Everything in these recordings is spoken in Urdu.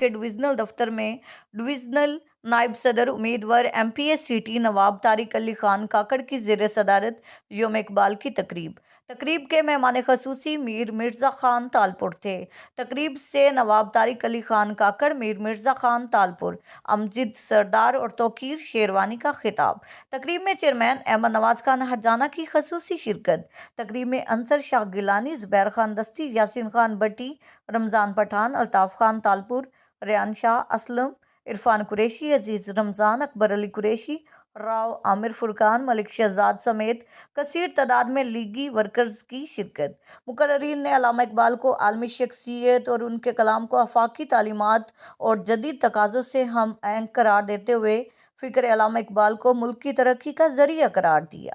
کے ڈویژنل دفتر میں ڈویژنل نائب صدر امیدوار MPS-سٹی نواب طارق علی خان کاکڑ کی زیر صدارت یوم اقبال کی تقریب کے مہمان خصوصی میر مرزا خان تالپور تھے۔ تقریب سے نواب طارق علی خان کاکڑ، میر مرزا خان تالپور، امجد سردار اور توقیر شیروانی کا خطاب۔ تقریب میں چیئرمین احمد نواز خان ہرجانہ کی خصوصی شرکت۔ تقریب میں انصر شاہ گیلانی، زبیر خان دستی، یاسین خان بٹی، رمضان پٹھان، الطاف خان تالپور، ریان شاہ اسلم، عرفان قریشی، عزیز رمضان، اکبر علی قریشی، راؤ عامر فرقان، ملک شہزاد سمیت کثیر تعداد میں لیگی ورکرز کی شرکت۔ مقررین نے علامہ اقبال کو عالمی شخصیت اور ان کے کلام کو آفاقی تعلیمات اور جدید تقاضوں سے ہم آہنگ قرار دیتے ہوئے فکر علامہ اقبال کو ملک کی ترقی کا ذریعہ قرار دیا۔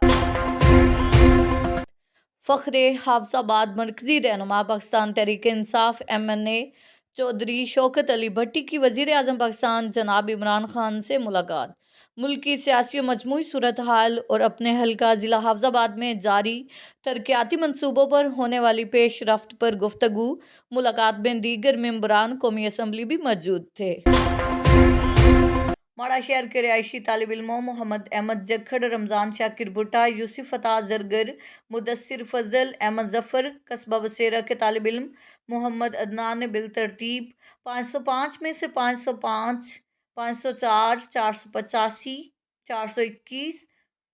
فخر حافظ آباد مرکزی رہنما پاکستان تحریک انصاف MNA چودھری شوکت علی بھٹی کی وزیر اعظم پاکستان جناب عمران خان سے ملاقات۔ ملکی سیاسی و مجموعی صورتحال اور اپنے حلقہ ضلع حافظ آباد میں جاری ترقیاتی منصوبوں پر ہونے والی پیش رفت پر گفتگو۔ ملاقات میں دیگر ممبران قومی اسمبلی بھی موجود تھے۔ ماڑا شہر کے رہائشی طالب علموں محمد احمد جکھڑ، رمضان شاکر بھٹا، یوسف عطا زرگر، مدثر فضل، احمد ظفر، قصبہ بصیرہ کے طالب علم محمد عدنان نے بالترتیب 505 میں سے 505، 504، 485، 421،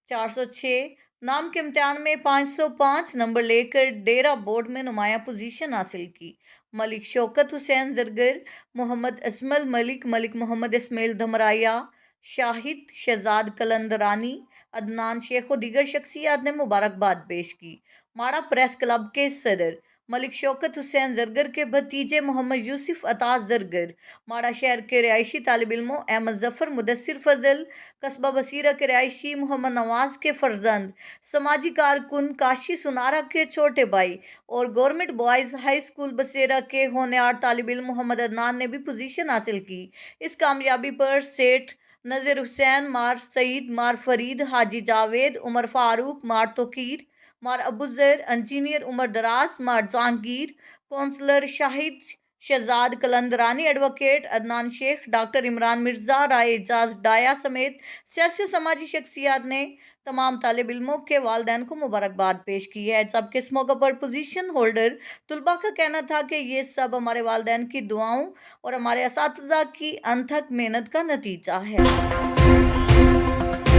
406 نام کے امتحان میں 505 نمبر لے کر ڈیرہ بورڈ میں نمایاں پوزیشن حاصل کی۔ ملک شوکت حسین زرگر، محمد اسمل ملک، ملک محمد اسماعیل دھمرائیا، شاہد شہزاد قلندرانی، عدنان شیخ و دیگر شخصیات نے مبارکباد پیش کی۔ ماڑا پریس کلب کے صدر ملک شوکت حسین زرگر کے بھتیجے محمد یوسف عطا زرگر، ماڑا شہر کے رہائشی طالب علموں احمد ظفر، مدثر فضل، قصبہ بصیرہ کے رہائشی محمد نواز کے فرزند، سماجی کارکن کاشی سنارا کے چھوٹے بھائی اور گورنمنٹ بوائز ہائی اسکول بصیرہ کے ہونہار طالب علم محمد عدنان نے بھی پوزیشن حاصل کی۔ اس کامیابی پر سیٹھ نذیر حسین، مار سعید، مار فرید، حاجی جاوید، عمر فاروق، مار توقیر، مار ابوذر، انجینئر عمر دراز، مار جہانگیر، کونسلر شاہد شہزاد قلندرانی، ایڈوکیٹ عدنان شیخ، ڈاکٹر عمران مرزا، رائے اعجاز ڈایا سمیت سیاسی و سماجی شخصیات نے تمام طالب علموں کے والدین کو مبارکباد پیش کی ہے، جبکہ اس موقع پر پوزیشن ہولڈر طلباء کا کہنا تھا کہ یہ سب ہمارے والدین کی دعاؤں اور ہمارے اساتذہ کی انتھک محنت کا نتیجہ ہے۔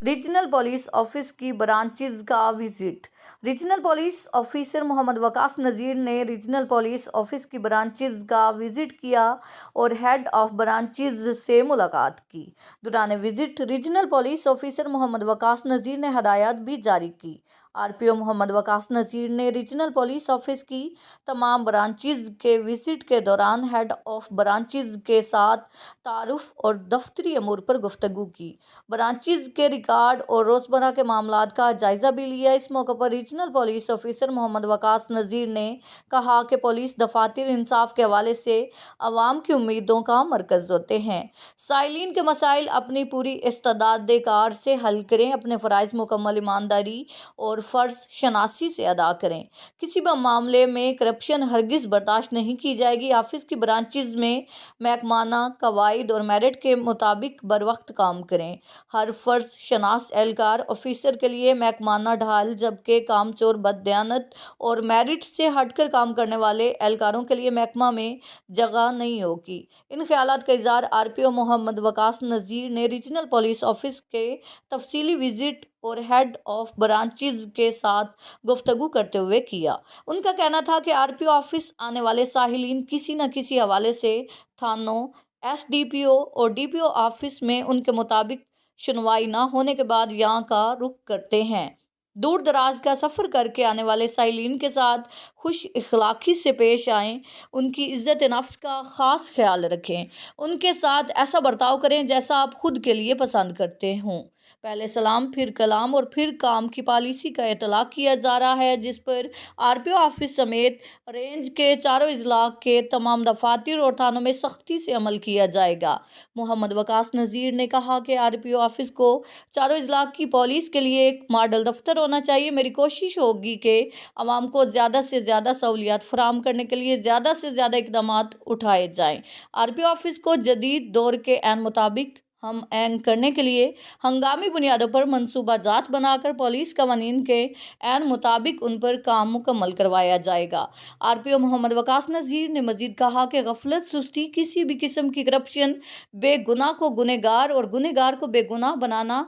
ریجنل پولیس آفس کی برانچز کا وزٹ۔ ریجنل پولیس آفیسر محمد وقاص نذیر نے ریجنل پولیس آفس کی برانچز کا وزٹ کیا اور ہیڈ آف برانچز سے ملاقات کی۔ دوران وزٹ ریجنل پولیس آفیسر محمد وقاص نذیر نے ہدایات بھی جاری کی۔ RPO محمد وقاص نذیر نے ریجنل پولیس آفس کی تمام برانچز کے وزٹ کے دوران ہیڈ آف برانچز کے ساتھ تعارف اور دفتری امور پر گفتگو کی۔ برانچز کے ریکارڈ اور روزمرہ کے معاملات کا جائزہ بھی لیا۔ اس موقع پر ریجنل پولیس آفیسر محمد وقاص نذیر نے کہا کہ پولیس دفاتر انصاف کے حوالے سے عوام کی امیدوں کا مرکز ہوتے ہیں۔ سائلین کے مسائل اپنی پوری استعداد کار سے حل کریں، اپنے فرائض مکمل ایمانداری اور فرض شناسی سے ادا کریں۔ کسی بھی معاملے میں کرپشن ہرگز برداشت نہیں کی جائے گی۔ آفس کی برانچز میں محکمانہ قواعد اور میرٹ کے مطابق بروقت کام کریں۔ ہر فرض شناس اہلکار آفیسر کے لیے محکمانہ ڈھال، جبکہ کام چور، بددیانت اور میرٹ سے ہٹ کر کام کرنے والے اہلکاروں کے لیے محکمہ میں جگہ نہیں ہوگی۔ ان خیالات کا اظہار RPO محمد وقاص نذیر نے ریجنل پولیس آفس کے تفصیلی وزٹ اور ہیڈ آف برانچز کے ساتھ گفتگو کرتے ہوئے کیا۔ ان کا کہنا تھا کہ RPO آفس آنے والے سائلین کسی نہ کسی حوالے سے تھانوں، SDPO اور DPO آفس میں ان کے مطابق سنوائی نہ ہونے کے بعد یہاں کا رخ کرتے ہیں۔ دور دراز کا سفر کر کے آنے والے سائلین کے ساتھ خوش اخلاقی سے پیش آئیں، ان کی عزت نفس کا خاص خیال رکھیں، ان کے ساتھ ایسا برتاؤ کریں جیسا آپ خود کے لیے پسند کرتے ہوں۔ پہلے سلام پھر کلام اور پھر کام کی پالیسی کا اطلاق کیا جا رہا ہے، جس پر RPO آفس سمیت رینج کے چاروں اضلاع کے تمام دفاتر اور تھانوں میں سختی سے عمل کیا جائے گا۔ محمد وقاص نذیر نے کہا کہ RPO آفس کو چاروں اضلاع کی پولیس کے لیے ایک ماڈل دفتر ہونا چاہیے۔ میری کوشش ہوگی کہ عوام کو زیادہ سے زیادہ سہولیات فراہم کرنے کے لیے زیادہ سے زیادہ اقدامات اٹھائے جائیں۔ RPO آفس کو جدید دور کے عین مطابق ہم آہنگ کرنے کے لیے ہنگامی بنیادوں پر منصوبہ جات بنا کر پولیس قوانین کے عین مطابق ان پر کام مکمل کروایا جائے گا۔ RPO محمد وقاص نذیر نے مزید کہا کہ غفلت، سستی، کسی بھی قسم کی کرپشن، بے گناہ کو گنہگار اور گنہگار کو بے گناہ بنانا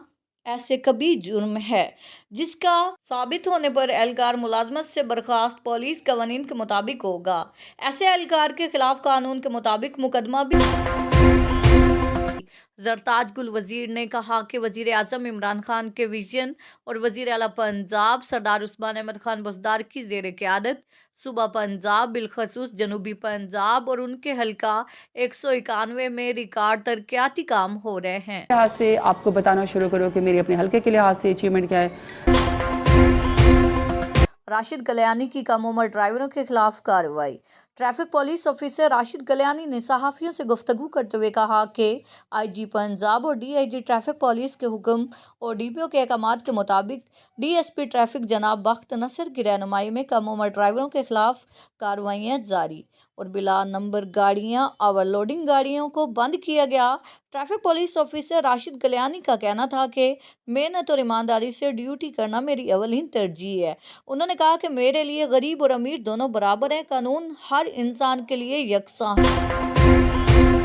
ایسے کبھی جرم ہے جس کا ثابت ہونے پر اہلکار ملازمت سے برخاست پولیس قوانین کے مطابق ہوگا۔ ایسے اہلکار کے خلاف قانون کے مطابق مقدمہ بھی۔ زرتاج گل وزیر نے کہا کہ وزیر اعظم عمران خان کے ویژن اور وزیر اعلیٰ پنجاب سردار عثمان احمد خان بزدار کی زیر قیادت صوبہ پنجاب، بالخصوص جنوبی پنجاب اور ان کے حلقہ 191 میں ریکارڈ ترقیاتی کام ہو رہے ہیں۔ لحاظ سے آپ کو بتانا شروع کروں کہ میری اپنے حلقے کے لحاظ سے اچیومنٹ کیا ہے۔ راشد گلیانی کی کم عمر ڈرائیوروں کے خلاف کارروائی۔ ٹریفک پولیس آفیسر راشد گلیانی نے صحافیوں سے گفتگو کرتے ہوئے کہا کہ IG پنجاب اور DIG ٹریفک پولیس کے حکم اور DPO کے احکامات کے مطابق DSP ٹریفک جناب بخت نصر کی رہنمائی میں کم عمر ڈرائیوروں کے خلاف کارروائیاں جاری اور بلا نمبر گاڑیاں، اوور لوڈنگ گاڑیوں کو بند کیا گیا۔ ٹریفک پولیس آفیسر راشد گلیانی کا کہنا تھا کہ محنت اور ایمانداری سے ڈیوٹی کرنا میری اولین ترجیح ہے۔ انہوں نے کہا کہ میرے لیے غریب اور امیر دونوں برابر ہیں، قانون ہر انسان کے لیے یکساں ہے۔